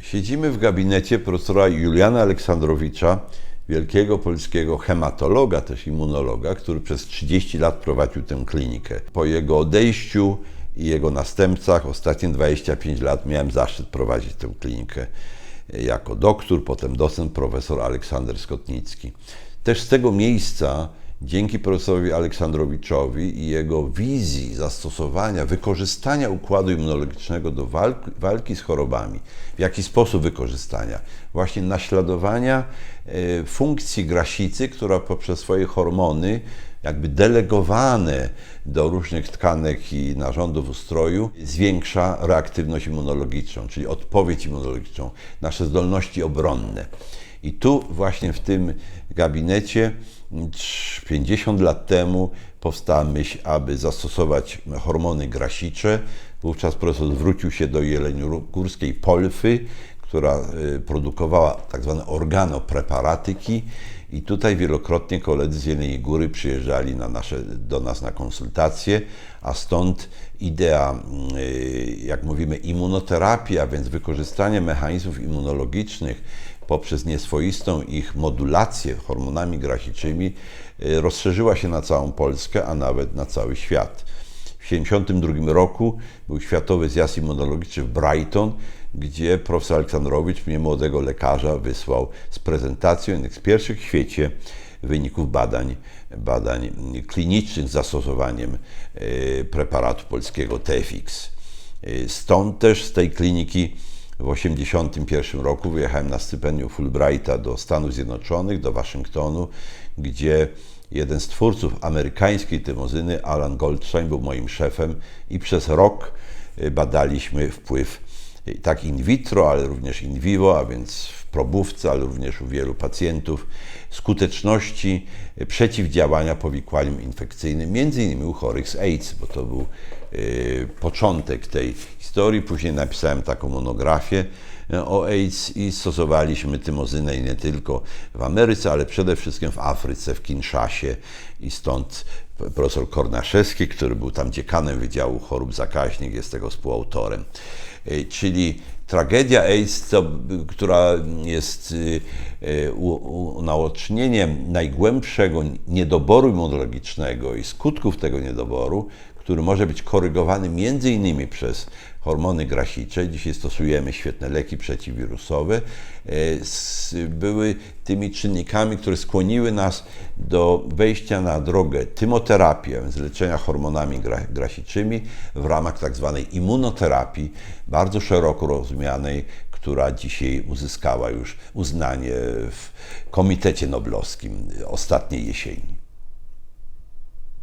Siedzimy w gabinecie profesora Juliana Aleksandrowicza, wielkiego polskiego hematologa, też immunologa, który przez 30 lat prowadził tę klinikę. Po jego odejściu i jego następcach ostatnie 25 lat miałem zaszczyt prowadzić tę klinikę jako doktor, potem docent profesor Aleksander Skotnicki. Też z tego miejsca, dzięki profesorowi Aleksandrowiczowi i jego wizji zastosowania, wykorzystania układu immunologicznego do walki z chorobami. W jaki sposób wykorzystania? Właśnie naśladowania funkcji grasicy, która poprzez swoje hormony, jakby delegowane do różnych tkanek i narządów ustroju, zwiększa reaktywność immunologiczną, czyli odpowiedź immunologiczną, nasze zdolności obronne. I tu właśnie w tym gabinecie 50 lat temu powstała myśl, aby zastosować hormony grasicze. Wówczas profesor zwrócił się do jeleniogórskiej Polfy, która produkowała tak zwane organopreparatyki, i tutaj wielokrotnie koledzy z Jeleniej Góry przyjeżdżali do nas na konsultacje, a stąd idea, jak mówimy, immunoterapii, a więc wykorzystanie mechanizmów immunologicznych poprzez nieswoistą ich modulację hormonami grasiczymi rozszerzyła się na całą Polskę, a nawet na cały świat. W 1972 roku był Światowy Zjazd Immunologiczny w Brighton, gdzie profesor Aleksandrowicz mnie, młodego lekarza, wysłał z prezentacją jednych z pierwszych w świecie wyników badań klinicznych z zastosowaniem preparatu polskiego TFX. Stąd też z tej kliniki w 1981 roku wyjechałem na stypendium Fulbrighta do Stanów Zjednoczonych, do Waszyngtonu, gdzie jeden z twórców amerykańskiej tymozyny, Alan Goldstein, był moim szefem i przez rok badaliśmy wpływ tak in vitro, ale również in vivo, a więc w probówce, ale również u wielu pacjentów, skuteczności przeciwdziałania powikłaniom infekcyjnym, między innymi u chorych z AIDS, bo to był początek tej historii. Później napisałem taką monografię o AIDS i stosowaliśmy tymozynę nie tylko w Ameryce, ale przede wszystkim w Afryce, w Kinszasie, i stąd profesor Kornaszewski, który był tam dziekanem Wydziału Chorób Zakaźnych, jest tego współautorem. Czyli tragedia AIDS, która jest unaocznieniem najgłębszego niedoboru immunologicznego i skutków tego niedoboru, który może być korygowany między innymi przez hormony grasicze. Dzisiaj stosujemy świetne leki przeciwwirusowe. Były tymi czynnikami, które skłoniły nas do wejścia na drogę tymoterapii, a więc leczenia hormonami grasiczymi w ramach tak zwanej immunoterapii, bardzo szeroko rozumianej, która dzisiaj uzyskała już uznanie w Komitecie Noblowskim ostatniej jesieni.